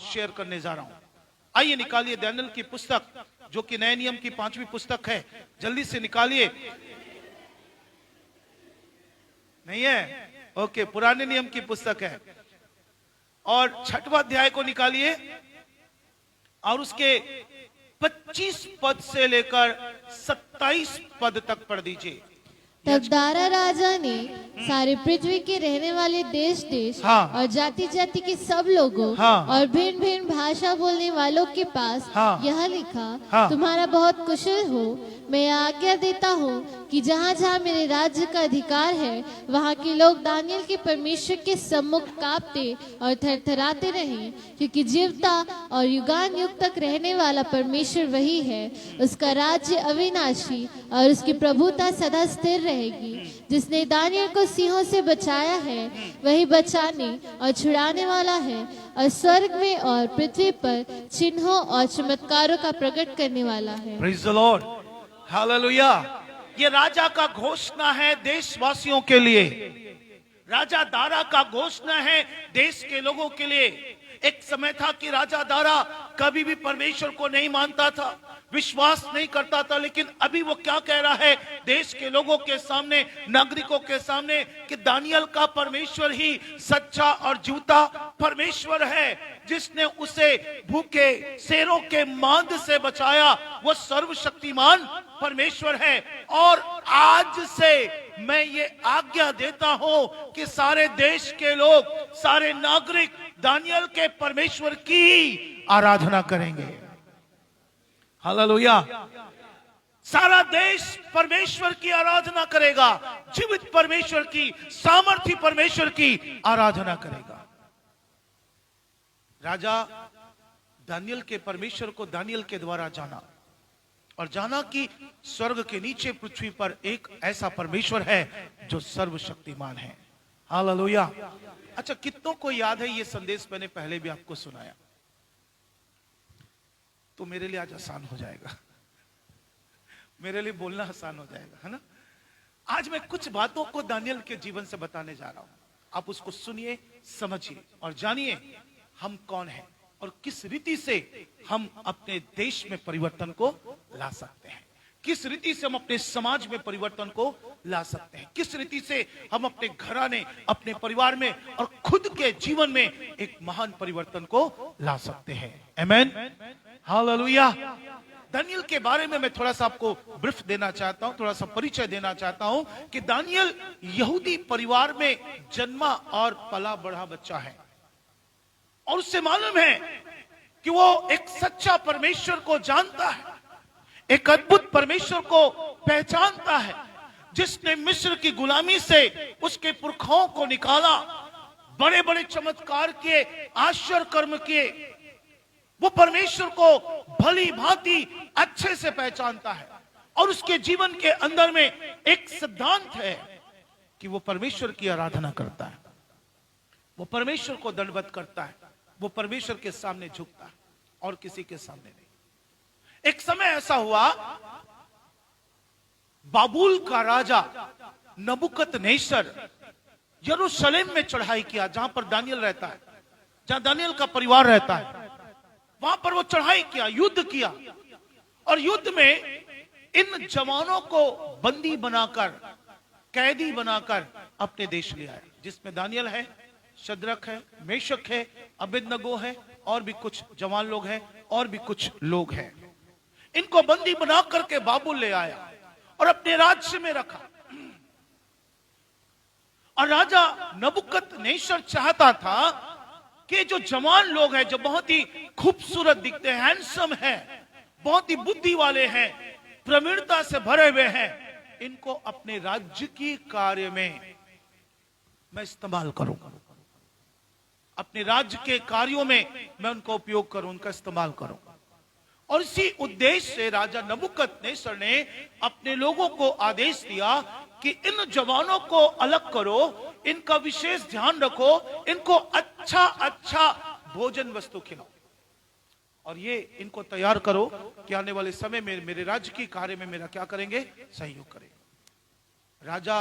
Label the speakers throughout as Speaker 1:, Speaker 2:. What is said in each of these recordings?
Speaker 1: Share करने जा रहा हूं। आइए निकालिए दानियेल की पुस्तक, जो कि नए नियम की 5वीं पुस्तक है। जल्दी से निकालिए। नहीं है? ओके, पुराने नियम की पुस्तक है। और 6वां अध्याय को निकालिए और उसके 25 पद से लेकर 27 पद तक पढ़ दीजिए।
Speaker 2: तब दारा राजा ने सारे पृथ्वी के रहने वाले देश देश
Speaker 1: हाँ।
Speaker 2: और जाति जाति के सब लोगों
Speaker 1: हाँ।
Speaker 2: और भिन्न भिन्न भाषा बोलने वालों के पास
Speaker 1: हाँ।
Speaker 2: यह लिखा,
Speaker 1: हाँ।
Speaker 2: तुम्हारा बहुत कुशल हो। मैं आज्ञा देता हूँ कि जहाँ जहाँ मेरे राज्य का अधिकार है, वहाँ के लोग दानियेल के परमेश्वर के सम्मुख कांपते और थरथराते रहें, क्योंकि जीवता और युगान युग तक रहने वाला परमेश्वर वही है। उसका राज्य अविनाशी और उसकी प्रभुता सदा स्थिर रहेगी। जिसने दानियेल को सिंहों से बचाया है, वही बचाने और छुड़ाने वाला है, और स्वर्ग में और पृथ्वी पर चिन्हों और चमत्कारों का प्रकट करने वाला है।
Speaker 1: Praise the Lord, hallelujah. ये राजा का घोषणा है देशवासियों के लिए। राजा दारा का घोषणा है देश के लोगों के लिए। एक समय था कि राजा दारा कभी भी परमेश्वर को नहीं मानता था, विश्वास नहीं करता था, लेकिन अभी वो क्या कह रहा है देश के लोगों के सामने, नागरिकों के सामने, कि दानियेल का परमेश्वर ही सच्चा और जीवता परमेश्वर है, जिसने उसे भूखे शेरों के मांद से बचाया। वो सर्वशक्तिमान परमेश्वर है। और आज से मैं ये आज्ञा देता हूं कि सारे देश के लोग, सारे नागरिक दानियेल के परमेश्वर की आराधना करेंगे। हालेलुया। सारा देश परमेश्वर की आराधना करेगा, जीवित परमेश्वर की, सामर्थी परमेश्वर की आराधना करेगा। राजा दानियेल के परमेश्वर को दानियेल के द्वारा जाना, और जाना कि स्वर्ग के नीचे पृथ्वी पर एक ऐसा परमेश्वर है जो सर्वशक्तिमान है। हालेलुया। अच्छा, कितनों को याद है ये संदेश मैंने पहले भी आपको सुनाया, तो मेरे लिए आज आसान हो जाएगा, मेरे लिए बोलना आसान हो जाएगा, है ना। आज मैं कुछ बातों को दानियेल के जीवन से बताने जा रहा हूं। आप उसको सुनिए, समझिए और जानिए हम कौन हैं और किस रीति से हम अपने देश में परिवर्तन को ला सकते हैं, किस रीति से हम अपने समाज में परिवर्तन को ला सकते हैं, किस रीति से हम अपने घराने, अपने परिवार में और खुद के जीवन में एक महान परिवर्तन को ला सकते हैं। आमीन, हालेलुया। दानियेल के बारे में मैं थोड़ा सा आपको ब्रीफ देना चाहता हूं, थोड़ा सा परिचय देना चाहता हूं कि दानियेल यहूदी परिवार में जन्मा और पला बढ़ा बच्चा है, और उससे मालूम है कि वो एक सच्चा परमेश्वर को जानता है, एक अद्भुत परमेश्वर को पहचानता है, जिसने मिस्र की गुलामी से उसके पुरखाओं को निकाला, बड़े बड़े चमत्कार किए, आश्चर्य कर्म किए। वो परमेश्वर को भली भांति अच्छे से पहचानता है, और उसके जीवन के अंदर में एक सिद्धांत है कि वो परमेश्वर की आराधना करता है, वो परमेश्वर को दंडवत करता है, वो परमेश्वर के सामने झुकता है और किसी के सामने नहीं। एक समय ऐसा हुआ, बाबुल का राजा नबूकदनेस्सर यरूशलेम में चढ़ाई किया, जहां पर दानियेल रहता है, जहां दानियेल का परिवार रहता है। वहां पर वो चढ़ाई किया, युद्ध किया, और युद्ध में इन जवानों को बंदी बनाकर, कैदी बनाकर अपने देश ले आया, जिसमें दानियेल है, शद्रक है, मेशक है, अबेदनगो है, और भी कुछ जवान लोग हैं, और भी कुछ लोग हैं। इनको बंदी बना करके बाबुल ले आया और अपने राज्य में रखा। और राजा नबूकदनेस्सर चाहता था कि जो जवान लोग हैं, जो बहुत ही खूबसूरत दिखते हैं, हैंडसम है, बहुत ही बुद्धि वाले हैं, प्रवीणता से भरे हुए हैं, इनको अपने राज्य की कार्य में मैं इस्तेमाल करूं, अपने राज्य के कार्यों में मैं उनका उपयोग करूं, उनका इस्तेमाल करूं। और इसी उद्देश्य से राजा नबूकदनेस्सर ने अपने लोगों को आदेश दिया कि इन जवानों को अलग करो, इनका विशेष ध्यान रखो, इनको अच्छा अच्छा भोजन वस्तु खिलाओ, और ये इनको तैयार करो कि आने वाले समय में मेरे राज्य की कार्य में मेरा क्या करेंगे, सहयोग करेंगे। राजा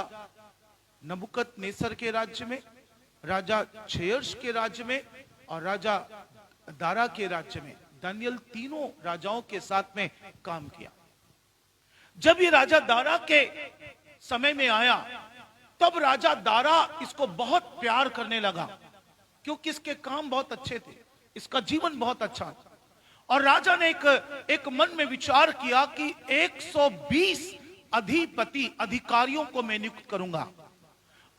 Speaker 1: नबूकदनेस्सर के राज्य में, राजा क्षयर्ष के राज्य में, और राजा दारा के राज्य में दानियल तीनों राजाओं के साथ में काम किया। जब ये राजा दारा के समय में आया तब राजा दारा इसको बहुत प्यार करने लगा, क्योंकि इसके काम बहुत अच्छे थे, इसका जीवन बहुत अच्छा था। और राजा ने एक मन में विचार किया कि 120 अधिपति अधिकारियों को मैं नियुक्त करूंगा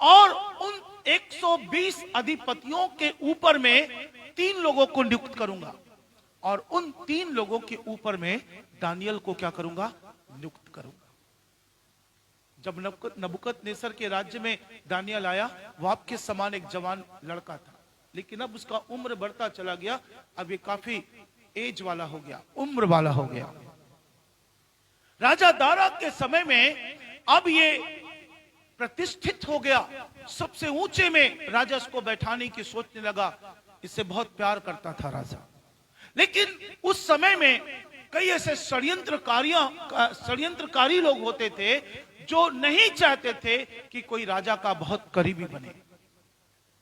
Speaker 1: और उन 120 अधिपतियों के ऊपर में 3 लोगों को नियुक्त करूंगा और उन 3 लोगों के ऊपर में दानियल को क्या करूंगा, नियुक्त करूंगा। जब नबूकदनेस्सर के राज्य में दानियल आया, वो आपके समान एक जवान लड़का था, लेकिन अब उसका उम्र बढ़ता चला गया, अब ये काफी एज वाला हो गया, उम्र वाला हो गया। राजा दारा के समय में अब ये प्रतिष्ठित हो गया, सबसे ऊंचे में राजा इसको बैठाने की सोचने लगा, इससे बहुत प्यार करता था राजा। लेकिन उस समय में कई ऐसे षड्यंत्रकारी लोग होते थे जो नहीं चाहते थे कि कोई राजा का बहुत करीबी बने,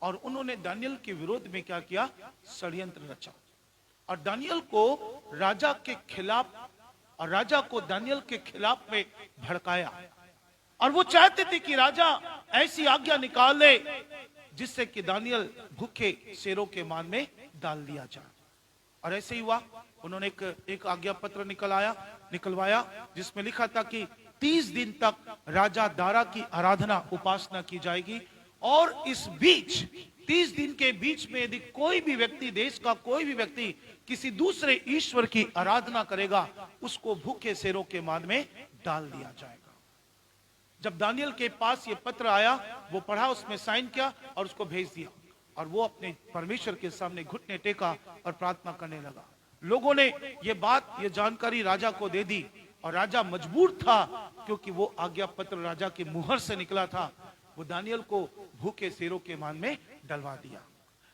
Speaker 1: और उन्होंने दानियल के विरोध में क्या किया, षड्यंत्र रचा और दानियल को राजा के खिलाफ और राजा को दानियल के खिलाफ में भड़काया। और वो चाहते थे कि राजा ऐसी आज्ञा निकाल दे जिससे कि दानियल भूखे शेरों के मान में डाल दिया जाए। और ऐसे ही हुआ, उन्होंने एक आज्ञा पत्र निकलवाया जिसमें लिखा था कि 30 दिन तक राजा दारा की आराधना उपासना की जाएगी, और इस बीच 30 दिन के बीच में यदि कोई भी व्यक्ति, देश का कोई भी व्यक्ति किसी दूसरे ईश्वर की आराधना करेगा, उसको भूखे शेरों के मान में डाल दिया जाएगा। जब दानियल के पास ये पत्र आया, वो पढ़ा, उसमें साइन किया और उसको भेज दिया, और वो अपने परमेश्वर के सामने घुटने टेका और प्रार्थना करने लगा। लोगों ने ये जानकारी राजा को दे दी और राजा मजबूर था, क्योंकि वो आज्ञा पत्र राजा के मुहर से निकला था, वो दानियल को भूखे शेरों के मान में डलवा दिया।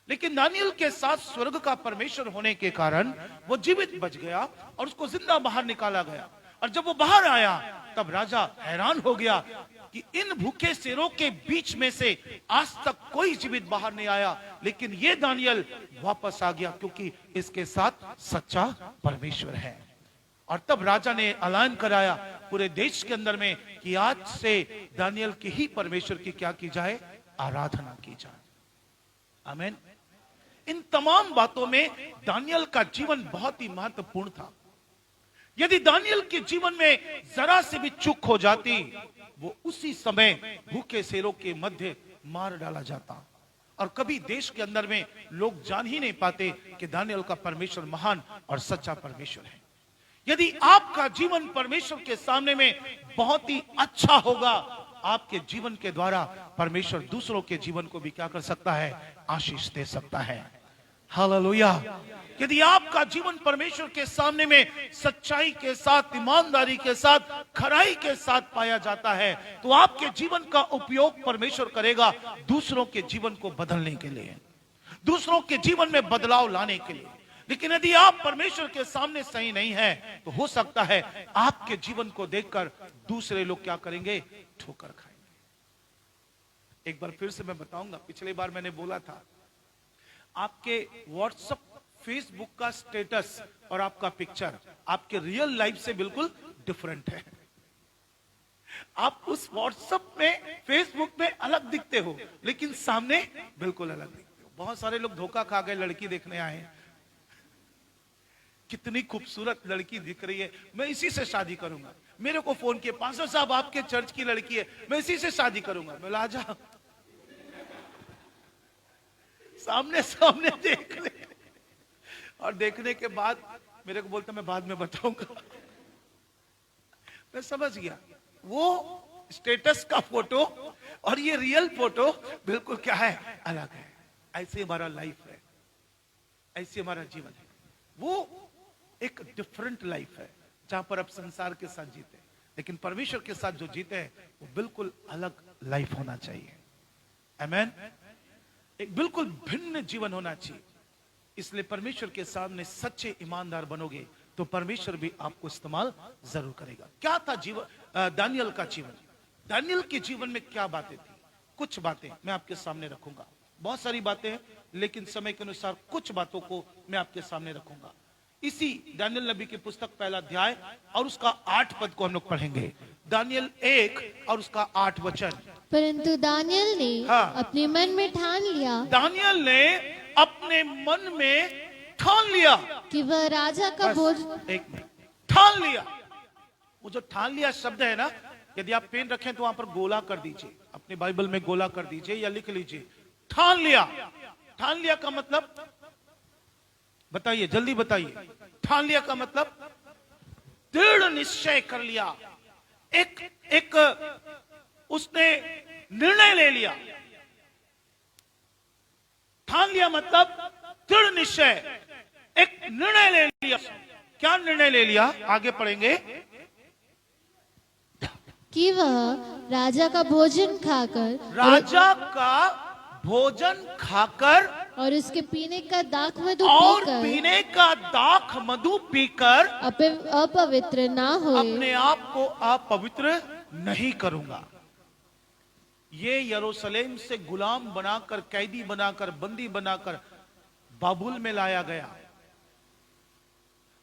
Speaker 1: लेकिन दानियल के साथ स्वर्ग का परमेश्वर होने के कारण वो जीवित बच गया और उसको जिंदा बाहर निकाला गया। और जब वो बाहर आया तब राजा हैरान हो गया कि इन भूखे शेरों के बीच में से आज तक कोई जीवित बाहर नहीं आया, लेकिन ये दानियल वापस आ गया क्योंकि इसके साथ सच्चा परमेश्वर है। और तब राजा ने ऐलान कराया पूरे देश के अंदर में कि आज से दानियल की ही परमेश्वर की क्या की जाए, आराधना की जाए। आमीन। इन तमाम बातों में दानियल का जीवन बहुत ही महत्वपूर्ण था। यदि दानियल के जीवन में जरा से भी चूक हो जाती, वो उसी समय भूखे शेरों के मध्य मार डाला जाता, और कभी देश के अंदर में लोग जान ही नहीं पाते कि दानियल का परमेश्वर महान और सच्चा परमेश्वर है। यदि आपका जीवन परमेश्वर के सामने में बहुत ही अच्छा होगा, आपके जीवन के द्वारा परमेश्वर दूसरों के जीवन को भी क्या कर सकता है, आशीष दे सकता है। हालेलुया। यदि आपका जीवन परमेश्वर के सामने में सच्चाई के साथ, ईमानदारी के साथ, खराई के साथ पाया जाता है, तो आपके जीवन का उपयोग परमेश्वर करेगा दूसरों के जीवन को बदलने के लिए, दूसरों के जीवन में बदलाव लाने के लिए। लेकिन यदि आप परमेश्वर के सामने सही नहीं है, तो हो सकता है आपके जीवन को देखकर दूसरे लोग क्या करेंगे, ठोकर खाएंगे। एक बार फिर से मैं बताऊंगा, पिछली बार मैंने बोला था आपके व्हाट्सएप, फेसबुक का स्टेटस और आपका पिक्चर आपके रियल लाइफ से बिल्कुल डिफरेंट है। आप उस व्हाट्सएप में, फेसबुक में अलग दिखते हो, लेकिन सामने बिल्कुल अलग दिखते हो। बहुत सारे लोग धोखा खा गए, लड़की देखने आए, कितनी खूबसूरत लड़की दिख रही है, मैं इसी से शादी करूंगा। मेरे को फोन किए, पास्टर साहब आपके चर्च की लड़की है, मैं इसी से शादी करूंगा। मैं आजा, सामने सामने देख ले, और देखने के बाद मेरे को बोलता मैं बाद में बताऊंगा। मैं समझ गया वो स्टेटस का फोटो और ये रियल फोटो बिल्कुल क्या है, अलग है। ऐसे हमारा लाइफ है, ऐसे हमारा जीवन है। वो एक डिफरेंट लाइफ है जहां पर आप संसार के साथ जीते हैं, लेकिन परमेश्वर के साथ जो जीते हैं वो बिल्कुल अलग लाइफ होना चाहिए। आमीन। एक बिल्कुल भिन्न जीवन होना चाहिए। इसलिए परमेश्वर के सामने सच्चे ईमानदार बनोगे तो परमेश्वर भी आपको इस्तेमाल जरूर करेगा। क्या था जीवन दानियल का जीवन, दानियल के जीवन में क्या बातें थी, कुछ बातें मैं आपके सामने रखूंगा। बहुत सारी बातें हैं, लेकिन समय के अनुसार कुछ बातों को मैं आपके सामने रखूंगा। इसी दानियल नबी की पुस्तक पहला अध्याय और उसका 8 पद को हम लोग पढ़ेंगे। दानियल 1 और उसका 8 वचन।
Speaker 2: परंतु दानियल ने
Speaker 1: हाँ।
Speaker 2: अपने मन में ठान लिया
Speaker 1: दानियल ने अपने मन में ठान लिया
Speaker 2: कि वह राजा का बोझ।
Speaker 1: एक मिनट, ठान लिया। वो जो ठान लिया शब्द है ना, यदि आप पेन रखें तो वहां पर गोला कर दीजिए, अपने बाइबल में गोला कर दीजिए या लिख लीजिए। ठान लिया, ठान लिया का मतलब बताइए, जल्दी बताइए। ठान लिया का मतलब दृढ़ निश्चय कर लिया, एक उसने निर्णय ले लिया। ठान लिया मतलब दृढ़ निश्चय, एक निर्णय ले लिया। क्या निर्णय ले लिया, आगे पढ़ेंगे।
Speaker 2: कि वह राजा का भोजन खाकर
Speaker 1: राजा का भोजन खाकर
Speaker 2: और उसके पीने का दाख मधु
Speaker 1: और
Speaker 2: पीकर
Speaker 1: पीने का दाख मधु पीकर
Speaker 2: अपवित्र ना हो।
Speaker 1: अपने आप को अपवित्र नहीं करूंगा। ये यरूशलेम से गुलाम बनाकर, कैदी बनाकर, बंदी बनाकर बाबुल में लाया गया।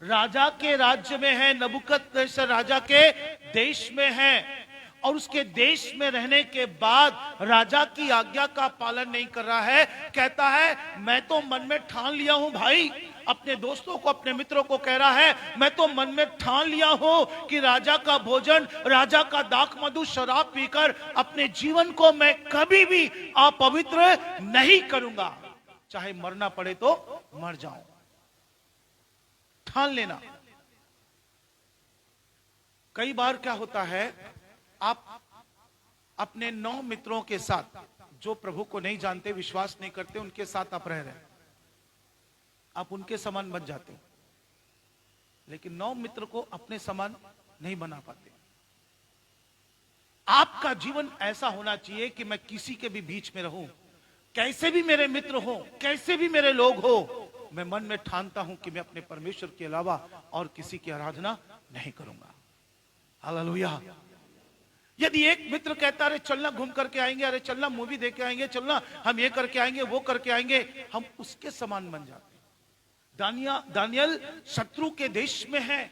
Speaker 1: राजा के राज्य में है, नबूकदनेस्सर राजा के देश में है, और उसके देश में रहने के बाद राजा की आज्ञा का पालन नहीं कर रहा है। कहता है मैं तो मन में ठान लिया हूं भाई, अपने दोस्तों को, अपने मित्रों को कह रहा है मैं तो मन में ठान लिया हूं कि राजा का भोजन, राजा का दाख मधु, शराब पीकर अपने जीवन को मैं कभी भी अपवित्र नहीं करूंगा, चाहे मरना पड़े तो मर जाऊं। ठान लेना। कई बार क्या होता है, आप अपने 9 मित्रों के साथ, जो प्रभु को नहीं जानते, विश्वास नहीं करते, उनके साथ आप रह रहे हैं, आप उनके समान बन जाते हो, लेकिन 9 मित्र को अपने समान नहीं बना पाते। आपका जीवन ऐसा होना चाहिए कि मैं किसी के भी बीच में रहूं, कैसे भी मेरे मित्र हो, कैसे भी मेरे लोग हो, मैं मन में ठानता हूं कि मैं अपने परमेश्वर के अलावा और किसी की आराधना नहीं करूंगा। हालेलुया। यदि एक मित्र कहता अरे चलना घूम करके आएंगे, अरे चलना मूवी देख के आएंगे, चलना हम ये करके आएंगे, वो करके आएंगे, हम उसके समान बन जाते हैं। दानियल शत्रु के देश में है,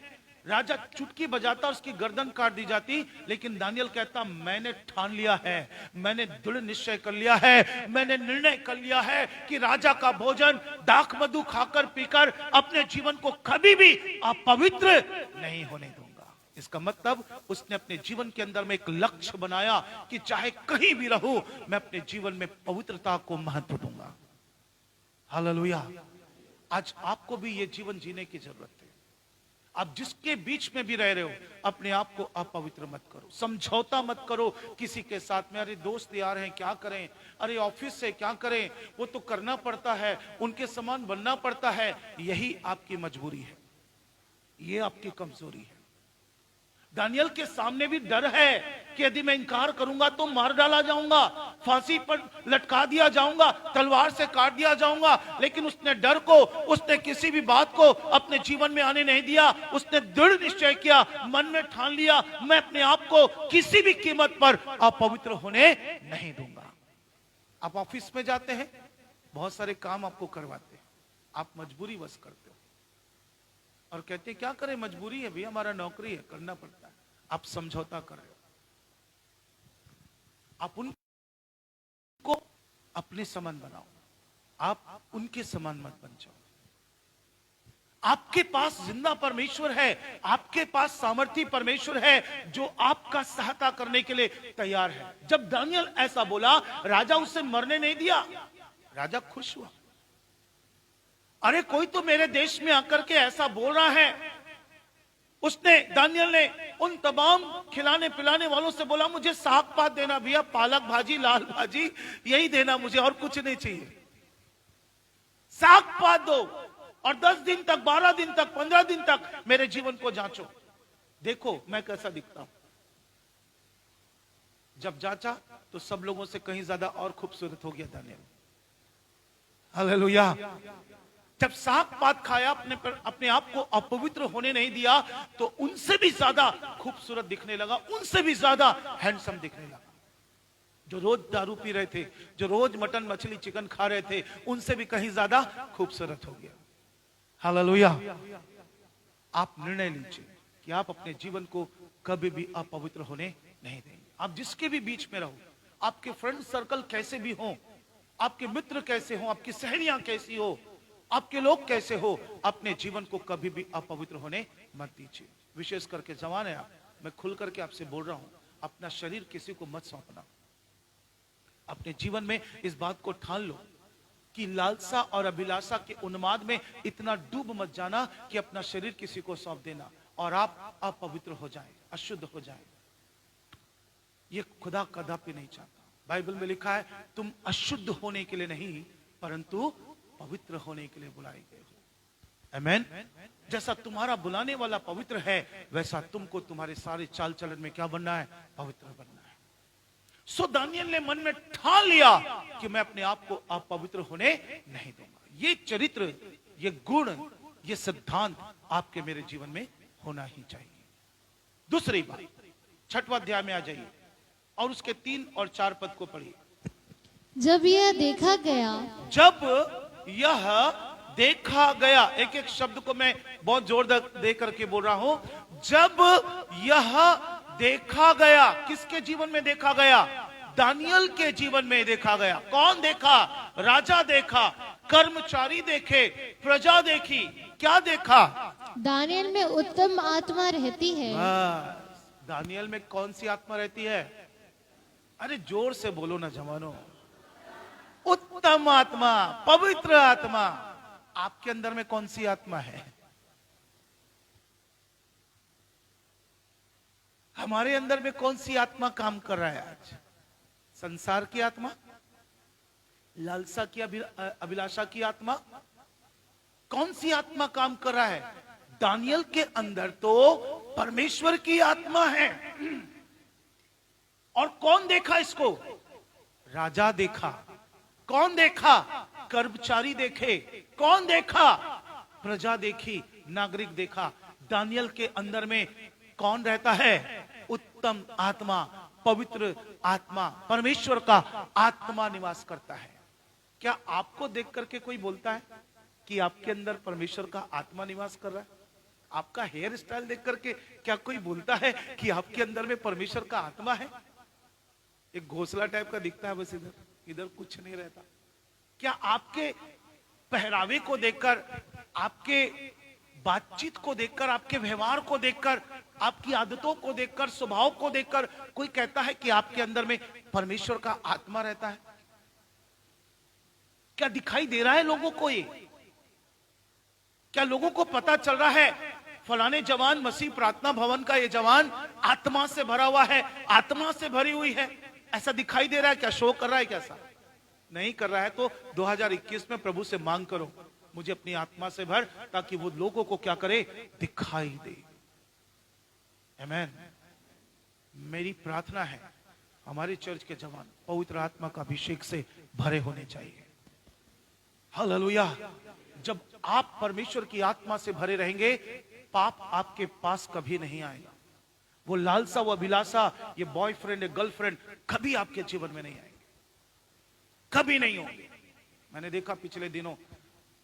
Speaker 1: राजा चुटकी बजाता और उसकी गर्दन काट दी जाती, लेकिन दानियल कहता मैंने ठान लिया है, मैंने दृढ़ निश्चय कर लिया है, मैंने निर्णय कर लिया है कि राजा का भोजन, दाख मधु खाकर पीकर अपने जीवन को कभी भी अपवित्र नहीं होने दूंगा। इसका मतलब उसने अपने जीवन के अंदर में एक लक्ष्य बनाया कि चाहे कहीं भी रहूं, मैं अपने जीवन में पवित्रता को महत्व दूंगा। हालेलुया। आज आपको भी ये जीवन जीने की जरूरत है। आप जिसके बीच में भी रह रहे हो, अपने आप को अपवित्र मत करो, समझौता मत करो किसी के साथ में। अरे दोस्त यार हैं, क्या करें, अरे ऑफिस से क्या करें, वो तो करना पड़ता है, उनके समान बनना पड़ता है। यही आपकी मजबूरी है, ये आपकी कमजोरी है। दानियल के सामने भी डर है कि यदि मैं इनकार करूंगा तो मार डाला जाऊंगा, फांसी पर लटका दिया जाऊंगा, तलवार से काट दिया जाऊंगा, लेकिन उसने डर को, उसने किसी भी बात को अपने जीवन में आने नहीं दिया। उसने दृढ़ निश्चय किया, मन में ठान लिया मैं अपने आप को किसी भी कीमत पर अपवित्र होने नहीं दूंगा। आप ऑफिस में जाते हैं, बहुत सारे काम आपको करवाते हैं, आप मजबूरी बस करते हो और कहते हैं क्या करें, मजबूरी है भैया, हमारा नौकरी है, करना पड़ता है। आप समझौता कर रहे हो, आप उनको अपने समान बनाओ, आप उनके समान मत बन जाओ। आपके पास जिंदा परमेश्वर है, आपके पास सामर्थी परमेश्वर है जो आपका सहायता करने के लिए तैयार है। जब दानियल ऐसा बोला, राजा उसे मरने नहीं दिया, राजा खुश हुआ। अरे कोई तो मेरे देश में आकर के ऐसा बोल रहा है। उसने, दानियल ने उन तमाम खिलाने पिलाने वालों से बोला मुझे साग पात देना भैया, पालक भाजी, लाल भाजी, यही देना मुझे, और कुछ नहीं चाहिए। साग पात दो और 10 दिन तक, 12 दिन तक, 15 दिन तक मेरे जीवन को जांचो, देखो मैं कैसा दिखता हूं। जब जांचा तो सब लोगों से कहीं ज्यादा और खूबसूरत हो गया दानियल। हालेलुया। जब साग पात खाया, अपने आप को अपवित्र होने नहीं दिया, तो उनसे भी ज्यादा खूबसूरत दिखने लगा, उनसे भी ज्यादा हैंडसम दिखने लगा। जो रोज दारू पी रहे थे, जो रोज मटन मछली चिकन खा रहे थे, उनसे भी कहीं ज्यादा खूबसूरत हो गया। हालेलुया। आप निर्णय लीजिए कि आप अपने जीवन को कभी भी अपवित्र होने नहीं देंगे। आप जिसके भी बीच में रहो, आपके फ्रेंड सर्कल कैसे भी हो, आपके मित्र कैसे हो, आपकी सहेलियां कैसी हो, आपके लोग कैसे हो, अपने जीवन को कभी भी अपवित्र होने मत दीजिए। विशेष करके जवान है आप, मैं खुल करके आपसे बोल रहा हूं, अपना शरीर किसी को मत सौंपना। अपने जीवन में इस बात को ठान लो कि लालसा और अभिलाषा के उन्माद में इतना डूब मत जाना कि अपना शरीर किसी को सौंप देना और आप अपवित्र हो जाएं, अशुद्ध हो जाएं। ये खुदा कदापि नहीं चाहता। बाइबल में लिखा है, तुम अशुद्ध होने के लिए नहीं परंतु पवित्र होने के लिए बुलाए गए हो। आमेन। जैसा तुम्हारा बुलाने वाला पवित्र है, वैसा तुमको तुम्हारे सारे चाल चलन में क्या बनना है? पवित्र बनना है। सो दानियल ने मन में ठान लिया कि मैं अपने आप को अपवित्र होने नहीं दूंगा। ये चरित्र, ये गुण, ये सिद्धांत आपके मेरे जीवन में होना ही चाहिए। दूसरी बात, 6वां अध्याय में आ जाइए और उसके 3 और 4 पद को पढ़िए।
Speaker 2: जब यह देखा गया,
Speaker 1: जब यह देखा गया, एक एक शब्द को मैं बहुत जोर दे करके बोल रहा हूं। जब यह देखा गया, किसके जीवन में देखा गया? दानियल के जीवन में देखा गया। कौन देखा? राजा देखा, कर्मचारी देखे, प्रजा देखी। क्या देखा?
Speaker 2: दानियल में उत्तम आत्मा रहती है।
Speaker 1: दानियल में कौन सी आत्मा रहती है? अरे जोर से बोलो ना जवानों। उत्तम आत्मा, पवित्र आत्मा। आपके अंदर में कौन सी आत्मा है? हमारे अंदर में कौन सी आत्मा काम कर रहा है आज? संसार की आत्मा, लालसा की, अभिलाषा की आत्मा? कौन सी आत्मा काम कर रहा है? दानियल के अंदर तो परमेश्वर की आत्मा है। और कौन देखा इसको? राजा देखा। कौन देखा? कर्मचारी देखे। कौन देखा? प्रजा देखी, नागरिक देखा। दानियल के अंदर में कौन रहता है? उत्तम आत्मा, पवित्र आत्मा, परमेश्वर का आत्मा निवास करता है। क्या आपको देख करके कोई बोलता है कि आपके अंदर परमेश्वर का आत्मा निवास कर रहा है? आपका हेयर स्टाइल देख करके क्या कोई बोलता है कि आपके अंदर में परमेश्वर का आत्मा है? एक घोंसला टाइप का दिखता है, बस इधर कुछ नहीं रहता। क्या आपके पहरावे को देखकर, आपके बातचीत को देखकर, आपके व्यवहार को देखकर, आपकी आदतों को देखकर, स्वभाव को देखकर कोई कहता है कि आपके अंदर में परमेश्वर का आत्मा रहता है? क्या दिखाई दे रहा है लोगों को ये? क्या लोगों को पता चल रहा है फलाने जवान मसीह प्रार्थना भवन का ये जवान आत्मा से भरा हुआ है, आत्मा से भरी हुई है? ऐसा दिखाई दे रहा है? क्या शो कर रहा है? कैसा नहीं कर रहा है तो 2021 में प्रभु से मांग करो, मुझे अपनी आत्मा से भर, ताकि वो लोगों को क्या करे? दिखाई दे। आमेन। मेरी प्रार्थना है हमारे चर्च के जवान पवित्र आत्मा का अभिषेक से भरे होने चाहिए। हालेलुया। जब आप परमेश्वर की आत्मा से भरे रहेंगे, पाप आपके पास कभी नहीं आएगा। वो लालसा, वो अभिलाषा, ये बॉयफ्रेंड, ये गर्लफ्रेंड कभी आपके जीवन में नहीं आएंगे, कभी नहीं होंगे। मैंने देखा पिछले दिनों,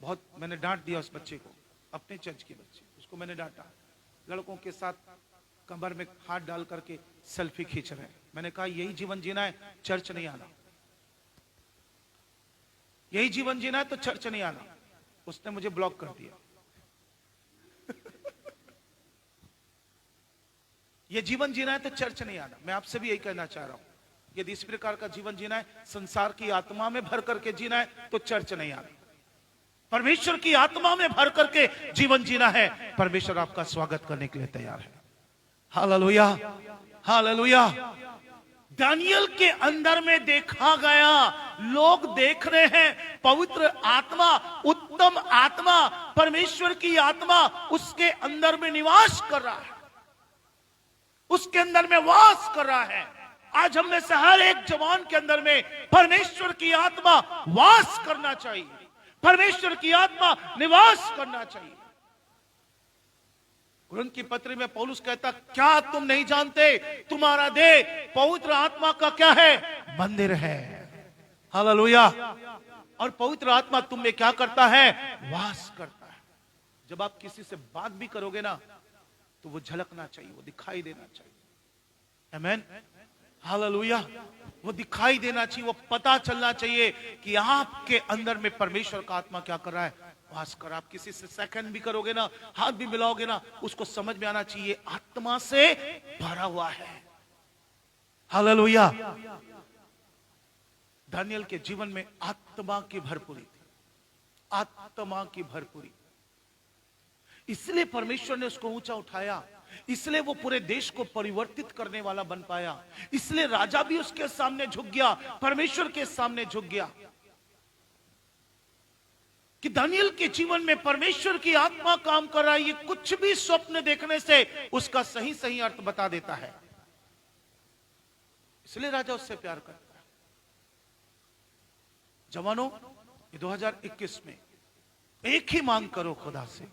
Speaker 1: बहुत मैंने डांट दिया उस बच्चे को, अपने चर्च के बच्चे, उसको मैंने डांटा। लड़कों के साथ कमर में हाथ डाल करके सेल्फी खींच रहे हैं। मैंने कहा यही जीवन जीना है, चर्च नहीं आना। यही जीवन जीना है तो चर्च नहीं आना। उसने मुझे ब्लॉक कर दिया। ये जीवन जीना है तो चर्च नहीं आना। मैं आपसे भी यही कहना चाह रहा हूं, यदि इस प्रकार का जीवन जीना है, संसार की आत्मा में भर करके जीना है, तो चर्च नहीं आना। परमेश्वर की आत्मा में भर करके जीवन जीना है, परमेश्वर आपका स्वागत करने के लिए तैयार है। Hallelujah, hallelujah. दानियल के अंदर में देखा गया, लोग देख रहे हैं, पवित्र आत्मा, उत्तम आत्मा, परमेश्वर की आत्मा उसके अंदर में निवास कर रहा है, उसके अंदर में वास कर रहा है। आज हम में से हर एक जवान के अंदर में परमेश्वर की आत्मा वास करना चाहिए, परमेश्वर की आत्मा निवास करना चाहिए। कुरिन्थ की पत्री में पौलुस कहता, क्या तुम नहीं जानते तुम्हारा देह पवित्र आत्मा का क्या है? मंदिर है। हालेलुया। और पवित्र आत्मा तुम में क्या करता है? वास करता है। जब आप किसी से बात भी करोगे ना, तो वो झलकना चाहिए, वो दिखाई देना चाहिए। आमीन। हालेलुया। वो दिखाई देना चाहिए, वो पता चलना चाहिए कि आपके अंदर में परमेश्वर का आत्मा क्या कर रहा है? वास कर। आप किसी से सेकंड भी करोगे ना, हाथ भी मिलाओगे ना, उसको समझ में आना चाहिए आत्मा से भरा हुआ है। हालेलुया। दानियल के जीवन में आत्मा की भरपूरी थी, आत्मा की भरपूरी। इसलिए परमेश्वर ने उसको ऊंचा उठाया, इसलिए वो पूरे देश को परिवर्तित करने वाला बन पाया, इसलिए राजा भी उसके सामने झुक गया, परमेश्वर के सामने झुक गया। कि दानियल के जीवन में परमेश्वर की आत्मा काम कर रहा है, ये कुछ भी स्वप्न देखने से उसका सही सही अर्थ बता देता है। इसलिए राजा उससे प्यार करता है। जवानों, ये 2021 में एक ही मांग करो खुदा से,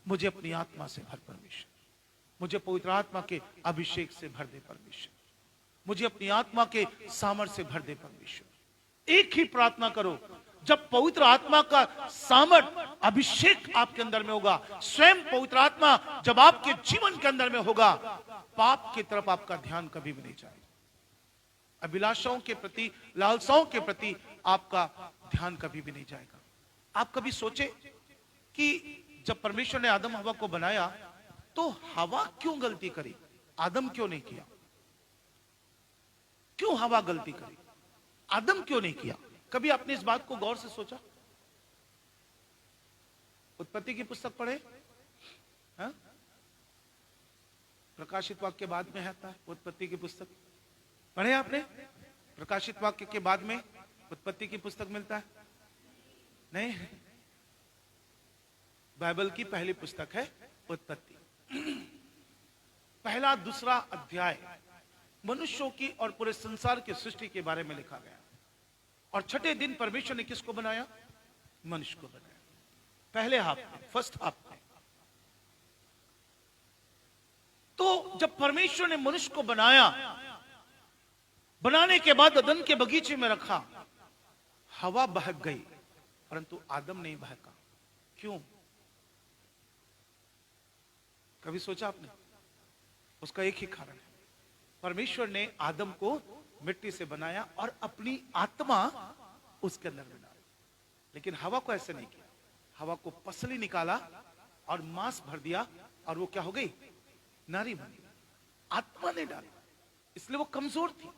Speaker 1: मुझे अपनी आत्मा से भर परमेश्वर, मुझे पवित्र आत्मा के अभिषेक से भर दे परमेश्वर, मुझे अपनी आत्मा के सामर्थ्य से भर दे परमेश्वर। एक ही प्रार्थना करो। जब पवित्र आत्मा का सामर्थ्य अभिषेक आपके अंदर में होगा, स्वयं पवित्र आत्मा जब आपके जीवन के अंदर में होगा, पाप की तरफ आपका ध्यान कभी भी नहीं जाएगा, अभिलाषाओं के प्रति, लालसाओं के प्रति आपका ध्यान कभी भी नहीं जाएगा। आप कभी सोचे कि जब परमेश्वर ने आदम हवा को बनाया तो हवा क्यों गलती करी, आदम क्यों नहीं किया? क्यों हवा गलती करी, आदम क्यों नहीं किया? कभी आपने इस बात को गौर से सोचा? उत्पत्ति की पुस्तक पढ़े, हा? प्रकाशित वाक्य के बाद में आता है उत्पत्ति की पुस्तक, पढ़े आपने? प्रकाशित वाक्य के बाद में उत्पत्ति की पुस्तक मिलता है? नहीं, बाइबल की पहली पुस्तक है उत्पत्ति। पहला दूसरा अध्याय मनुष्यों की और पूरे संसार की सृष्टि के बारे में लिखा गया। और छठे दिन परमेश्वर ने किसको बनाया? मनुष्य को बनाया, पहले हाफ में, फर्स्ट हाफ में। तो जब परमेश्वर ने मनुष्य को बनाया, बनाने के बाद अदन के बगीचे में रखा, हवा बहक गई परंतु आदम नहीं बहका। क्यों? कभी सोचा आपने? उसका एक ही कारण है, परमेश्वर ने आदम को मिट्टी से बनाया और अपनी आत्मा उसके अंदर में डाली, लेकिन हवा को ऐसे नहीं किया। हवा को पसली निकाला और मांस भर दिया और वो क्या हो गई? नारी बनी। आत्मा ने डाली, इसलिए वो कमजोर थी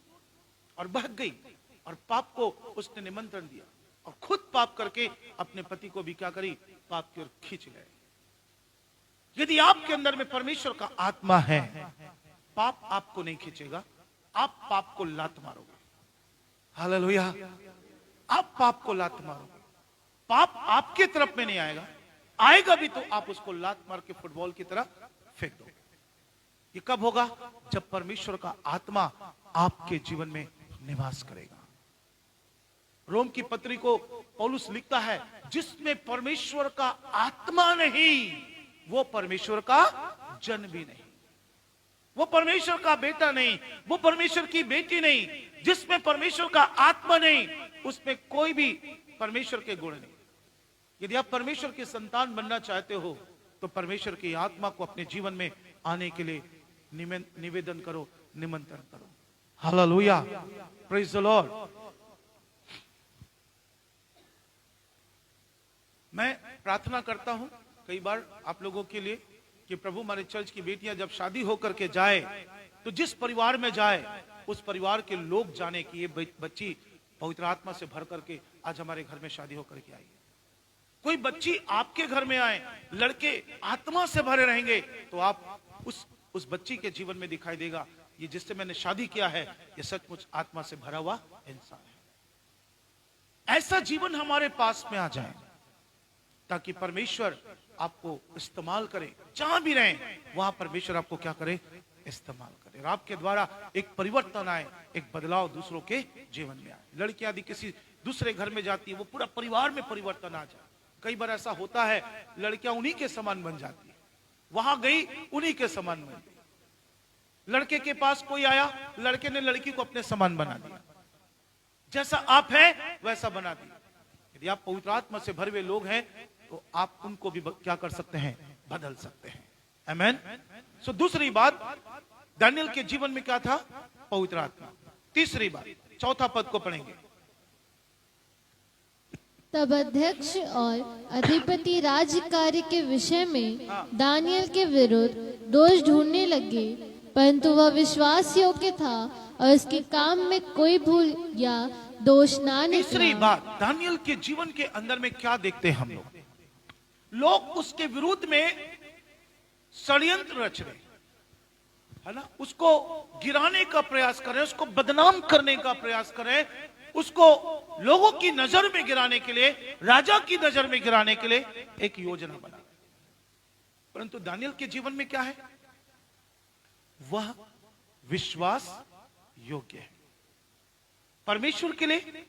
Speaker 1: और बहक गई, और पाप को उसने निमंत्रण दिया और खुद पाप करके अपने पति को भी क्या करी? पाप की ओर खींच गए। यदि आपके अंदर में परमेश्वर का आत्मा है, पाप आपको नहीं खींचेगा, आप पाप को लात मारोगे। हालेलुया। आप पाप को लात मारोगे, पाप आपके तरफ में नहीं आएगा, आएगा भी तो आप उसको लात मार के फुटबॉल की तरह फेंक दोगे। ये कब होगा? जब परमेश्वर का आत्मा आपके जीवन में निवास करेगा। रोम की पत्री को पौलुस लिखता है, जिसमें परमेश्वर का आत्मा नहीं, वो परमेश्वर का जन भी नहीं, वो परमेश्वर का बेटा नहीं, वो परमेश्वर की बेटी नहीं। जिसमें परमेश्वर का आत्मा नहीं, उसमें कोई भी परमेश्वर के गुण नहीं। यदि आप परमेश्वर के संतान बनना चाहते हो तो परमेश्वर की आत्मा को अपने जीवन में आने के लिए निवेदन करो, निमंत्रण करो। Hallelujah, praise the Lord. मैं प्रार्थना करता हूं कई बार आप लोगों के लिए कि प्रभु हमारे चर्च की बेटियां जब शादी होकर के जाए तो जिस परिवार में जाए उस परिवार के लोग जाने कि ये बच्ची पवित्र आत्मा से भर करके आज हमारे घर में शादी होकर के आई है। कोई बच्ची आपके घर में आए, लड़के आत्मा से भरे रहेंगे तो आप उस बच्ची के जीवन में दिखाई देगा, ये जिससे मैंने शादी किया है ये सचमुच आत्मा से भरा हुआ इंसान है। ऐसा जीवन हमारे पास में आ जाए ताकि परमेश्वर आपको इस्तेमाल करे, जहां भी रहें वहां परमेश्वर आपको क्या करे? इस्तेमाल करे, और आपके द्वारा एक परिवर्तन आए, एक बदलाव दूसरों के जीवन में आए। लड़की यदि किसी दूसरे घर में जाती है, वो पूरा परिवार में परिवर्तन आ जाए। कई बार ऐसा होता है, लड़कियां उन्हीं के समान बन जाती है, वहां गई, उन्हीं के समान बन गई। लड़के के पास कोई आया, लड़के ने लड़की को अपने समान बना दिया, जैसा आप हैं वैसा बना दिया। यदि आप पवित्र आत्मा से भरे हुए लोग हैं तो आप उनको भी क्या कर सकते हैं, बदल सकते हैं। आमेन। सो दूसरी बात, दानियल के जीवन में क्या था, पवित्र आत्मा। तीसरी बात, चौथा पद को पढ़ेंगे।
Speaker 2: तब अध्यक्ष और अधिपति राज्य कार्य के विषय में दानियल के विरुद्ध दोष ढूंढने लगे, परंतु वह विश्वास योग्य था और उसके काम में कोई भूल या दोष ना
Speaker 1: तीसरी
Speaker 2: निकला।
Speaker 1: बात, दानियल के जीवन के अंदर में क्या देखते हैं हम लोग उसके विरुद्ध में षड्यंत्र रच रहे, है ना, उसको गिराने का प्रयास कर रहे, उसको बदनाम करने का प्रयास कर रहे, उसको लोगों की नजर में गिराने के लिए, राजा की नजर में गिराने के लिए एक योजना बना। परंतु दानियल के जीवन में क्या है, वह विश्वास योग्य है, परमेश्वर के लिए,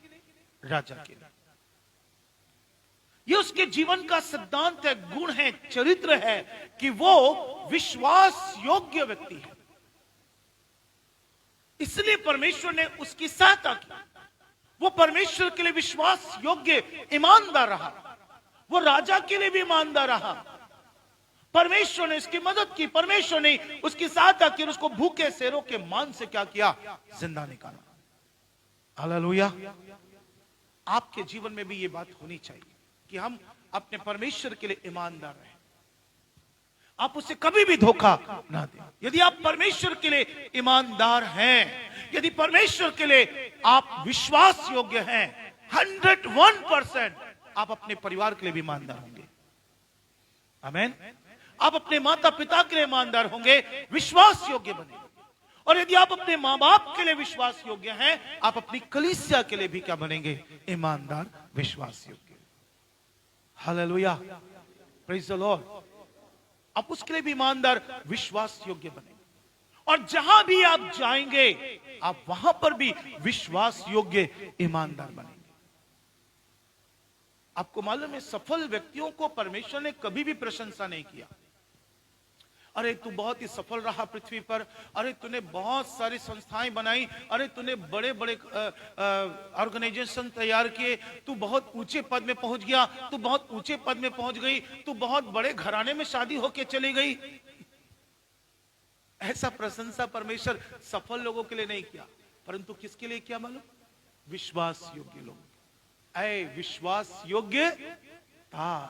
Speaker 1: राजा के लिए। यह उसके जीवन का सिद्धांत है, गुण है, चरित्र है कि वो विश्वास योग्य व्यक्ति है। इसलिए परमेश्वर ने उसकी सहायता की, वो परमेश्वर के लिए विश्वास योग्य ईमानदार रहा, वो राजा के लिए भी ईमानदार रहा। परमेश्वर ने उसकी मदद की, परमेश्वर ने उसकी सहायता की, उसको भूखे शेरों के मान से क्या किया, जिंदा निकाला। हालेलुया। आपके जीवन में भी ये बात होनी चाहिए कि हम अपने परमेश्वर के लिए ईमानदार रहें, आप उसे कभी भी धोखा ना दें। यदि आप परमेश्वर के लिए ईमानदार हैं, यदि परमेश्वर के लिए आप विश्वास योग्य हैं, 101% आप अपने परिवार के लिए भी ईमानदार होंगे। आमेन। आप अपने माता पिता के लिए ईमानदार होंगे, विश्वास योग्य बनेंगे। और यदि आप अपने मां बाप के लिए विश्वास योग्य हैं, आप अपनी कलीसिया के लिए भी क्या बनेंगे, ईमानदार, विश्वास योग्य। Hallelujah, praise the Lord. आप उसके लिए भी ईमानदार, विश्वास योग्य बनेंगे। और जहां भी आप जाएंगे, आप वहां पर भी विश्वास योग्य, ईमानदार बनेंगे। आपको मालूम है, सफल व्यक्तियों को परमेश्वर ने कभी भी प्रशंसा नहीं किया। अरे तू बहुत ही सफल रहा पृथ्वी पर, अरे तूने बहुत सारी संस्थाएं बनाई, अरे तूने बड़े बड़े ऑर्गेनाइजेशन तैयार किए, तू बहुत ऊंचे पद में पहुंच गया, तू बहुत ऊंचे पद में पहुंच गई, तू बहुत बड़े घराने में शादी होके चली गई। ऐसा प्रशंसा परमेश्वर सफल लोगों के लिए नहीं किया, परंतु किसके लिए किया मालूम, विश्वास योग्य लोग। ऐ विश्वास योग्य था,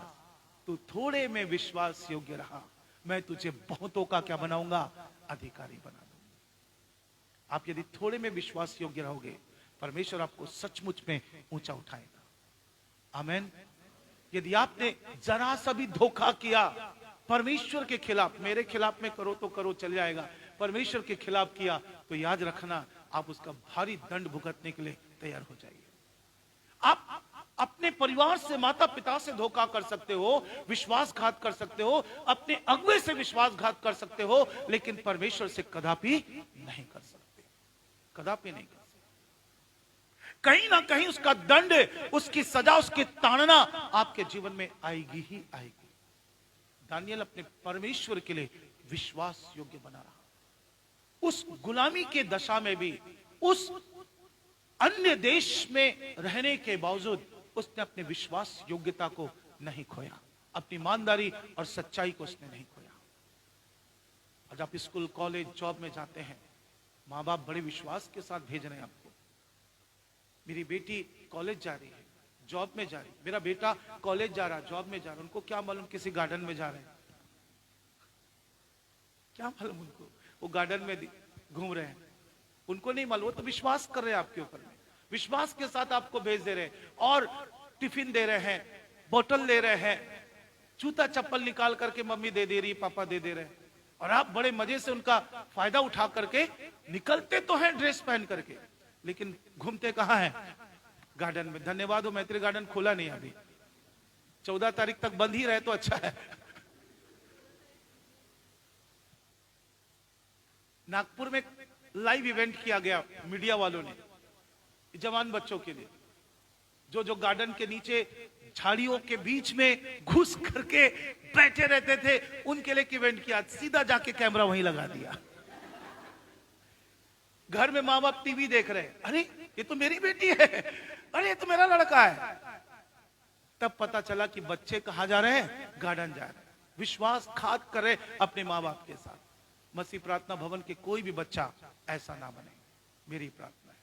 Speaker 1: तू थोड़े में विश्वास योग्य रहा, मैं तुझे बहुतों का क्या बनाऊंगा, अधिकारी बना दूंगा। आप यदि थोड़े में विश्वास योग्य रहोगे, परमेश्वर आपको सचमुच में ऊंचा उठाएगा। आमेन। यदि आपने जरा सा भी धोखा किया परमेश्वर के खिलाफ, मेरे खिलाफ में करो तो करो चल जाएगा, परमेश्वर के खिलाफ किया तो याद रखना, आप उसका भारी दंड भुगतने के लिए तैयार हो जाइए। आप अपने परिवार से, माता पिता से धोखा कर सकते हो, विश्वासघात कर सकते हो, अपने अगुवे से विश्वासघात कर सकते हो, लेकिन परमेश्वर से कदापि नहीं कर सकते, कदापि नहीं कर सकते। कहीं ना कहीं उसका दंड, उसकी सजा, उसकी ताड़ना आपके जीवन में आएगी ही आएगी। दानियल अपने परमेश्वर के लिए विश्वास योग्य बना रहा। उस गुलामी के दशा में भी, उस अन्य देश में रहने के बावजूद उसने अपने विश्वास योग्यता को नहीं खोया, अपनी ईमानदारी और सच्चाई को उसने नहीं खोया। आज आप स्कूल, कॉलेज, जॉब में जाते हैं, माँ बाप बड़े विश्वास के साथ भेज रहे हैं आपको। मेरी बेटी कॉलेज जा रही है, जॉब में जा रही, मेरा बेटा कॉलेज जा रहा, जॉब में जा रहा, उनको क्या मालूम किसी गार्डन में जा रहे हैं, क्या मालूम उनको, वो गार्डन में घूम रहे हैं, उनको नहीं मालूम, वो तो विश्वास कर रहे हैं आपके ऊपर में, विश्वास के साथ आपको भेज दे रहे हैं, और टिफिन दे रहे हैं, बोतल दे रहे हैं, जूता चप्पल निकाल करके मम्मी दे दे रही, पापा दे दे रहे हैं, और आप बड़े मजे से उनका फायदा उठा करके निकलते तो हैं ड्रेस पहन करके, लेकिन घूमते कहां हैं, गार्डन में। धन्यवाद हो, मैत्री गार्डन खोला नहीं अभी, 14 तारीख तक बंद ही रहे तो अच्छा है। नागपुर में लाइव इवेंट किया गया मीडिया वालों ने, जवान बच्चों के लिए, जो गार्डन के नीचे झाड़ियों के बीच में घुस करके बैठे रहते थे, उनके लिए इवेंट किया, सीधा जाके कैमरा वहीं लगा दिया। घर में माँ बाप टीवी देख रहे, अरे ये तो मेरी बेटी है, अरे ये तो मेरा लड़का है। तब पता चला कि बच्चे कहाँ जा रहे हैं, गार्डन जा रहे हैं, विश्वासघात कर रहे अपने माँ बाप के साथ। मसीह प्रार्थना भवन के कोई भी बच्चा ऐसा ना बने, मेरी प्रार्थना है।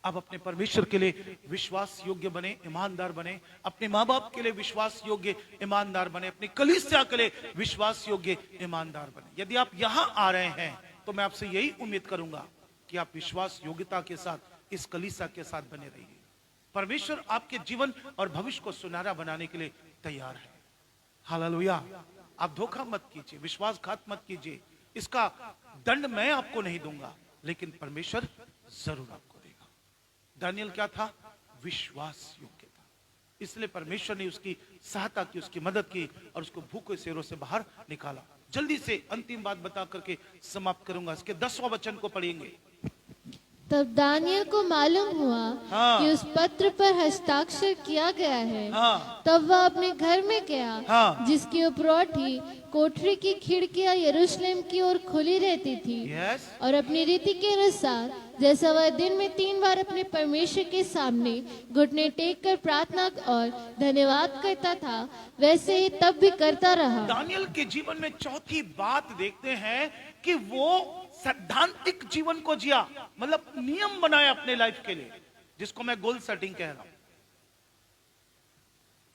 Speaker 1: अब अपने परमेश्वर के लिए विश्वास योग्य बने, ईमानदार बने, अपने माँ बाप के लिए विश्वास योग्य ईमानदार बने, अपनी कलीसिया के लिए विश्वास योग्य ईमानदार बने। यदि आप यहां आ रहे हैं तो मैं आपसे यही उम्मीद करूंगा कि आप विश्वास योग्यता के साथ इस कलीसिया के साथ बने रहिए। परमेश्वर आपके जीवन और भविष्य को सुनहरा बनाने के लिए तैयार है। हालेलुया। आप धोखा मत कीजिए, विश्वासघात मत कीजिए। इसका दंड मैं आपको नहीं दूंगा, लेकिन परमेश्वर जरूर आपको देगा। दानियल क्या था? विश्वास योग्य था, इसलिए परमेश्वर ने उसकी सहायता की, उसकी मदद की और उसको भूखे शेरों से बाहर निकाला। जल्दी से अंतिम बात बता करके समाप्त करूंगा। इसके 10वां वचन को पढ़ेंगे।
Speaker 2: तब दानियल को मालूम हुआ
Speaker 1: हाँ।
Speaker 2: कि उस पत्र पर हस्ताक्षर किया गया है।
Speaker 1: हाँ।
Speaker 2: तब वह अपने घर में गया,
Speaker 1: हाँ।
Speaker 2: जिसकी उपरौठी कोठरी की खिड़कियां यरूशलेम की ओर खुली रहती थी।
Speaker 1: यस।
Speaker 2: और अपनी रीति के अनुसार जैसा वह दिन में 3 बार अपने परमेश्वर के सामने घुटने टेक कर प्रार्थना और धन्यवाद करता था, वैसे ही तब भी करता रहा।
Speaker 1: दानियल के जीवन में चौथी बात देखते हैं कि वो सैद्धांतिक जीवन को जिया, मतलब नियम बनाया अपने लाइफ के लिए, जिसको मैं गोल सेटिंग कह रहा हूं।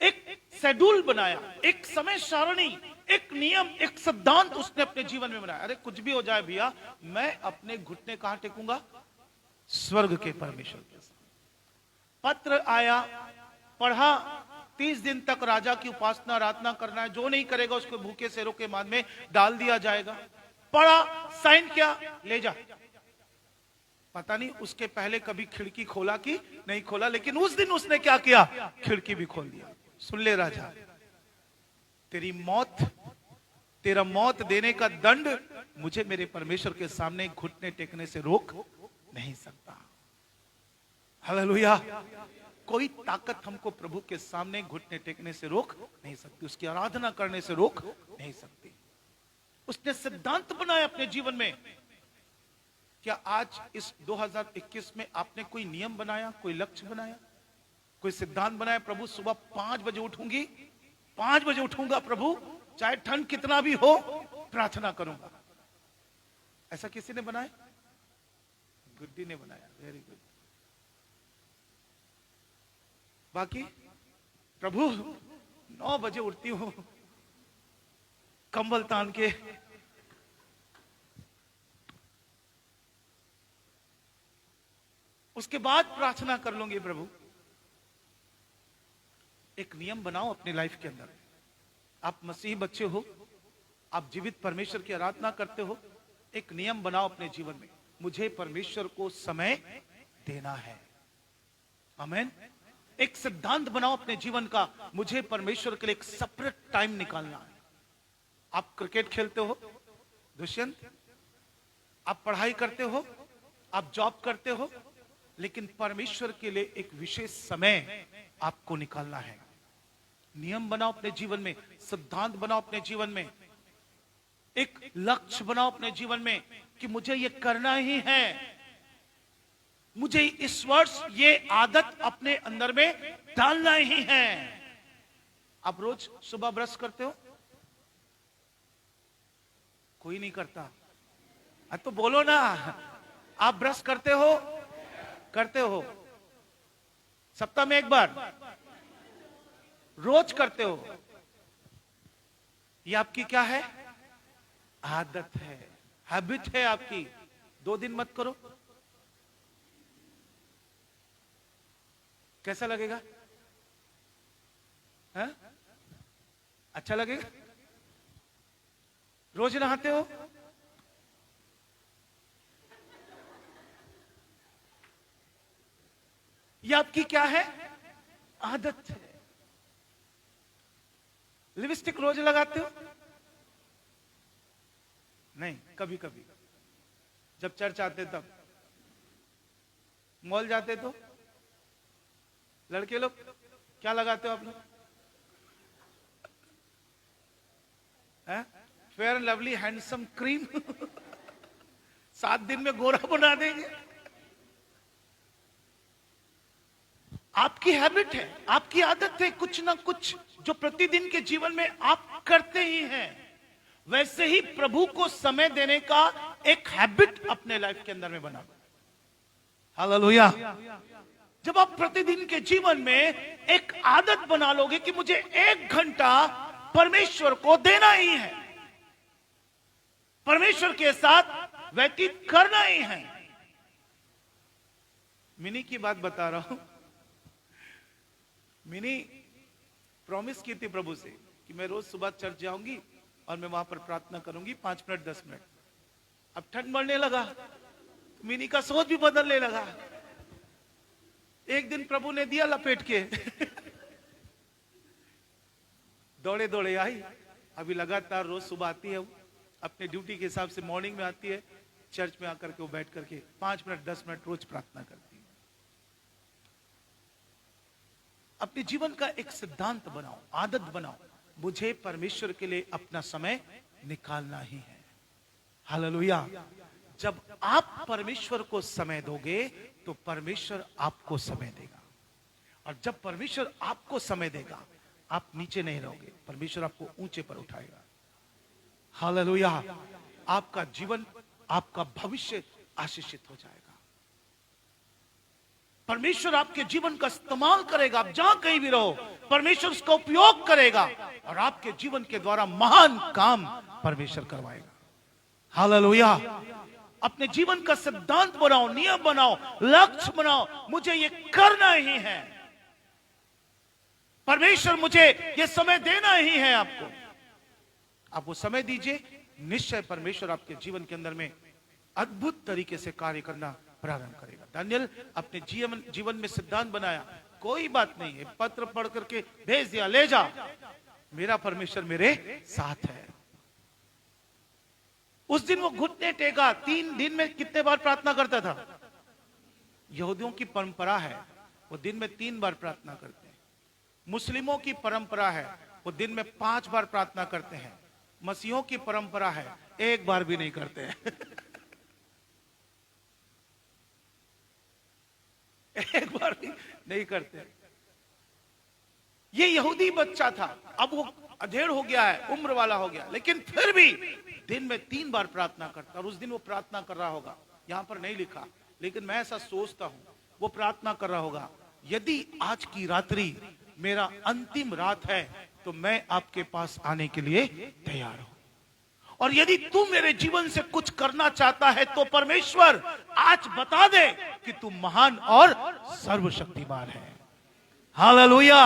Speaker 1: एक शेड्यूल बनाया, एक समय सारणी, एक नियम, एक सिद्धांत उसने अपने जीवन में बनाया। अरे कुछ भी हो जाए भैया, मैं अपने घुटने कहां टेकूंगा? स्वर्ग के परमेश्वर के साथ। पत्र आया, पढ़ा, 30 दिन तक राजा की उपासना आराधना करना है, जो नहीं करेगा उसको भूखे शेरों के मान में डाल दिया जाएगा। पढ़ा, साइन किया, ले जा। पता नहीं उसके पहले कभी खिड़की खोला कि नहीं खोला, लेकिन उस दिन उसने क्या किया? खिड़की भी खोल दिया। सुन ले राजा, तेरी मौत, तेरा मौत देने का दंड मुझे मेरे परमेश्वर के सामने घुटने टेकने से रोक नहीं सकता। हालेलुया। कोई ताकत हमको प्रभु के सामने घुटने टेकने से रोक नहीं सकती, उसकी आराधना करने से रोक नहीं सकती। उसने सिद्धांत बनाया अपने जीवन में। क्या आज इस 2021 में आपने कोई नियम बनाया, कोई लक्ष्य बनाया, कोई सिद्धांत बनाया? प्रभु सुबह 5 बजे उठूंगी, 5 बजे उठूंगा प्रभु, चाहे ठंड कितना भी हो, प्रार्थना करूंगा। ऐसा किसी ने बनाया? गुड्डी ने बनाया, वेरी गुड। बाकी प्रभु 9 बजे उठती हूं, कंबल तान के, उसके बाद प्रार्थना कर लूंगी। प्रभु एक नियम बनाओ अपनी लाइफ के अंदर। आप मसीही बच्चे हो, आप जीवित परमेश्वर की आराधना करते हो, एक नियम बनाओ अपने जीवन में, मुझे परमेश्वर को समय देना है। आमीन। एक सिद्धांत बनाओ अपने जीवन का, मुझे परमेश्वर के लिए एक सेपरेट टाइम निकालना है। आप क्रिकेट खेलते हो दुष्यंत, आप पढ़ाई करते हो, आप जॉब करते हो, लेकिन परमेश्वर के लिए एक विशेष समय आपको निकालना है। नियम बनाओ अपने जीवन में, सिद्धांत बनाओ अपने जीवन में, एक लक्ष्य बनाओ अपने जीवन में कि मुझे ये करना ही है, मुझे इस वर्ष ये आदत अपने अंदर में डालना ही है। आप रोज सुबह ब्रश करते हो? कोई नहीं करता। तो बोलो ना, आप ब्रश करते हो? करते हो? सप्ताह में एक बार? रोज करते हो? ये आपकी क्या है? आदत है, हैबिट है आपकी। 2 दिन मत करो, कैसा लगेगा? है? अच्छा लगेगा? रोज नहाते हो? ये आपकी क्या है? आदत है। लिपस्टिक रोज लगाते हो? नहीं, कभी कभी जब चर्च आते तब। मॉल जाते तो लड़के लोग क्या लगाते हो आप लोग? Fair and lovely handsome cream 7 दिन में गोरा बना देंगे। आपकी हैबिट है, आपकी आदत है, कुछ ना कुछ जो प्रतिदिन के जीवन में आप करते ही हैं। वैसे ही प्रभु को समय देने का एक हैबिट अपने लाइफ के अंदर में बना। हालेलुया। जब आप प्रतिदिन के जीवन में एक आदत बना लोगे कि मुझे 1 घंटा परमेश्वर को देना ही है, परमेश्वर के साथ व्यतीत करना ही है। मिनी की बात बता रहा हूं। मिनी प्रॉमिस की थी प्रभु से कि मैं रोज सुबह चर्च जाऊंगी और मैं वहां पर प्रार्थना करूंगी 5 मिनट 10 मिनट। अब ठंड बढ़ने लगा तो मिनी का सोच भी बदलने लगा। एक दिन प्रभु ने दिया लपेट के दौड़े दौड़े आई। अभी लगातार रोज सुबह आती है, वो अपने ड्यूटी के हिसाब से मॉर्निंग में आती है, चर्च में आकर के वो बैठ करके 5 मिनट 10 मिनट रोज प्रार्थना करती है। अपने जीवन का एक सिद्धांत बनाओ, आदत बनाओ, मुझे परमेश्वर के लिए अपना समय निकालना ही है। हालेलुया। जब आप परमेश्वर को समय दोगे तो परमेश्वर आपको समय देगा, और जब परमेश्वर आपको समय देगा आप नीचे नहीं रहोगे, परमेश्वर आपको ऊंचे पर उठाएगा। हालेलुया। आपका जीवन, आपका भविष्य आशीषित हो जाएगा। परमेश्वर आपके जीवन का इस्तेमाल करेगा। आप जहां कहीं भी रहो परमेश्वर उसका उपयोग करेगा और आपके जीवन के द्वारा महान काम परमेश्वर करवाएगा। हालेलुया। अपने जीवन का सिद्धांत बनाओ, नियम बनाओ, लक्ष्य बनाओ, मुझे ये करना ही है। परमेश्वर मुझे ये समय देना ही है। आपको आप वो समय दीजिए, निश्चय परमेश्वर आपके जीवन के अंदर में अद्भुत तरीके से कार्य करना प्रारंभ करेगा। दानियल अपने जीवन में सिद्धांत बनाया, कोई बात नहीं है, पत्र पढ़ करके भेज दिया, ले जा, मेरा परमेश्वर मेरे साथ है। उस दिन वो घुटने टेका। 3 दिन में कितने बार प्रार्थना करता था? यहूदियों की परंपरा है वो दिन में 3 बार प्रार्थना करते हैं। मुस्लिमों की परंपरा है वो दिन में 5 बार प्रार्थना करते हैं। मसीहों की परंपरा है 1 बार भी नहीं करते हैं। 1 बार भी नहीं करते। ये यहूदी बच्चा था, अब वो अधेड़ हो गया है, उम्र वाला हो गया, लेकिन फिर भी दिन में 3 बार प्रार्थना करता। और उस दिन वो प्रार्थना कर रहा होगा, यहां पर नहीं लिखा, लेकिन मैं ऐसा सोचता हूं वो प्रार्थना कर रहा होगा, यदि आज की रात्रि मेरा अंतिम रात है तो मैं आपके पास आने के लिए तैयार हूं। और यदि तू मेरे जीवन से कुछ करना चाहता है तो परमेश्वर आज बता दे कि तू महान और सर्वशक्तिमान है। हालेलुया।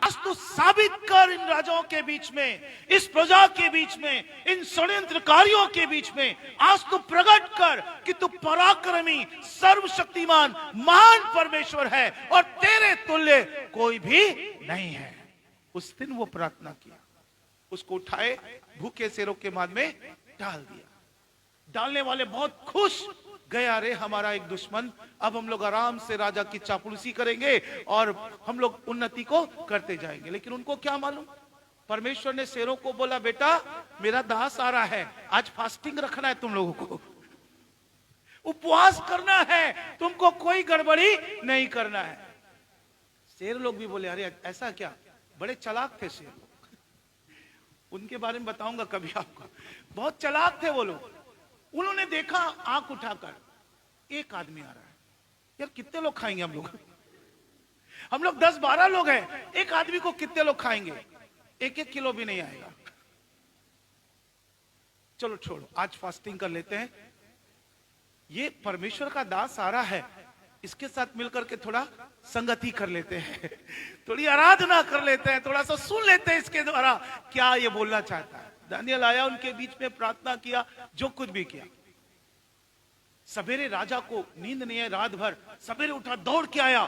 Speaker 1: आज तू साबित कर इन राजाओं के बीच में, इस प्रजा के बीच में, इन षड्यंत्रकारियों के बीच में, आज तू प्रकट कर कि तू पराक्रमी, सर्वशक्तिमान, महान परमेश्वर है और तेरे तुल्य कोई भी नहीं है। उस दिन वो प्रार्थना किया, उसको उठाए, भूखे शेरों के माद में डाल दिया। डालने वाले बहुत खुश, गया रे हमारा एक दुश्मन, अब हम लोग आराम से राजा की चापलूसी करेंगे और हम लोग उन्नति को करते जाएंगे। लेकिन उनको क्या मालूम, परमेश्वर ने शेरों को बोला, बेटा मेरा दास आ रहा है, आज फास्टिंग रखना है, तुम लोगों को उपवास करना है, तुमको कोई गड़बड़ी नहीं करना है। शेर लोग भी बोले, अरे ऐसा क्या, बड़े चालाक थे शेर लोग, उनके बारे में बताऊंगा कभी आपको, बहुत चालाक थे वो लोग। उन्होंने देखा आंख उठाकर, एक आदमी आ रहा है, यार कितने लोग खाएंगे हम लोग 10-12 लोग हैं, एक आदमी को कितने लोग खाएंगे, 1-1 किलो भी नहीं आएगा, चलो छोड़ो आज फास्टिंग कर लेते हैं। ये परमेश्वर का दास आ रहा है, इसके साथ मिलकर के थोड़ा संगति कर लेते हैं, थोड़ी आराधना कर लेते हैं, थोड़ा सा सुन लेते हैं इसके द्वारा क्या ये बोलना चाहता है। दानियल आया, उनके बीच में प्रार्थना किया, जो कुछ भी किया। सवेरे राजा को नींद नहीं है, रात भर सवेरे उठा, दौड़ के आया,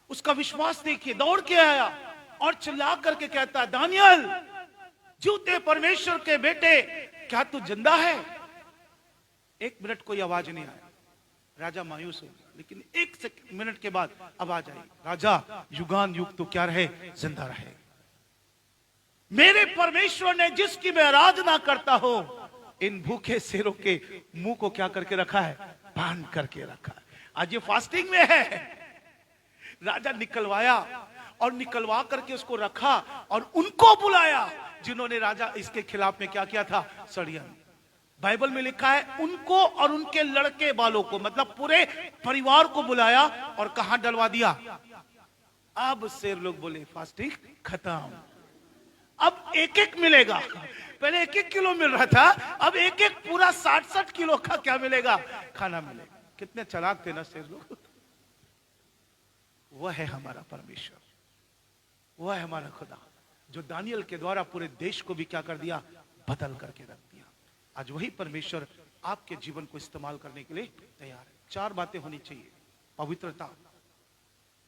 Speaker 1: उसका विश्वास देखिए, दौड़ के आया और चिल्ला करके कहता, दानियल जूते परमेश्वर के बेटे, क्या तू जिंदा है? 1 मिनट कोई आवाज नहीं आया। राजा मायूस हो गया, लेकिन एक मिनट के बाद अब आ जाएगी, राजा युगान युग तो क्या रहे, जिंदा रहे। मेरे परमेश्वर ने जिसकी मैं आराधना करता हूं, इन भूखे शेरों के मुंह को क्या करके रखा है, बांध करके रखा है। आज ये फास्टिंग में है। राजा निकलवाया और निकलवा करके उसको रखा और उनको बुलाया जिन्होंने राजा इसके खिलाफ में क्या किया था, षड्यंत्र। बाइबल में लिखा है उनको और उनके लड़के बालों को, मतलब पूरे परिवार को बुलाया और कहां डलवा दिया। अब शेर लोग बोले फास्टिंग खत्म, अब एक एक मिलेगा। पहले एक एक किलो मिल रहा था, अब एक एक पूरा 60-60 किलो का क्या मिलेगा, खाना मिलेगा। कितने चालाक थे ना शेर लोग। वह है हमारा परमेश्वर, वह है हमारा खुदा, जो दानियल के द्वारा पूरे देश को भी क्या कर दिया, बदल करके रख दिया। आज वही परमेश्वर आपके जीवन को इस्तेमाल करने के लिए तैयार है। 4 बातें होनी चाहिए, पवित्रता,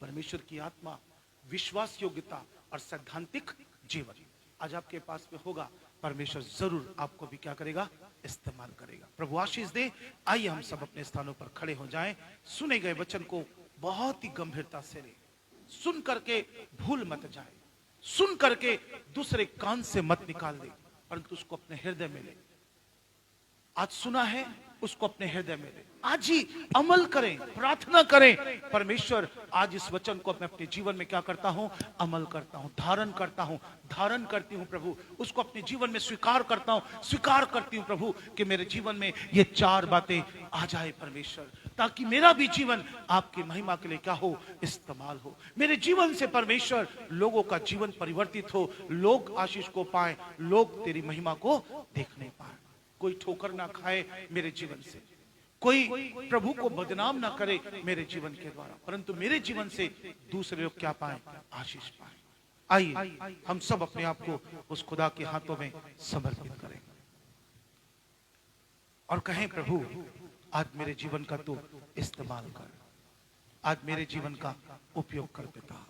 Speaker 1: परमेश्वर की आत्मा, विश्वास योग्यता और सैद्धांतिक जीवन। आज आपके पास में होगा, परमेश्वर जरूर आपको भी क्या करेगा, इस्तेमाल करेगा। प्रभु आशीष दे। आइए हम सब अपने स्थानों पर खड़े हो जाएं। सुने गए वचन को बहुत ही गंभीरता से ले, सुन करके भूल मत जाए, सुन करके दूसरे कान से मत निकाल दे, परंतु उसको अपने हृदय में ले। आज सुना है, उसको अपने हृदय में ले, आज ही अमल करें, प्रार्थना करें, परमेश्वर आज इस वचन को मैं अपने जीवन में क्या करता हूं, अमल करता हूं, धारण करता हूं, धारण करती हूं प्रभु, उसको अपने जीवन में स्वीकार करता हूं, स्वीकार करती हूं प्रभु कि मेरे जीवन में ये 4 बातें आ जाए परमेश्वर, ताकि मेरा भी जीवन आपकी महिमा के लिए क्या हो, इस्तेमाल हो। मेरे जीवन से परमेश्वर लोगों का जीवन परिवर्तित हो, लोग आशीष को पाए, लोग तेरी महिमा को देखने पाए। कोई ठोकर ना खाए मेरे जीवन से, कोई प्रभु को बदनाम ना करे मेरे जीवन के द्वारा, परंतु मेरे जीवन से दूसरे लोग क्या पाए, आशीष पाए। आइए हम सब अपने आप को उस खुदा के हाथों में समर्पित करें और कहें, प्रभु आज मेरे जीवन का तू इस्तेमाल कर, आज मेरे जीवन का उपयोग कर पिता।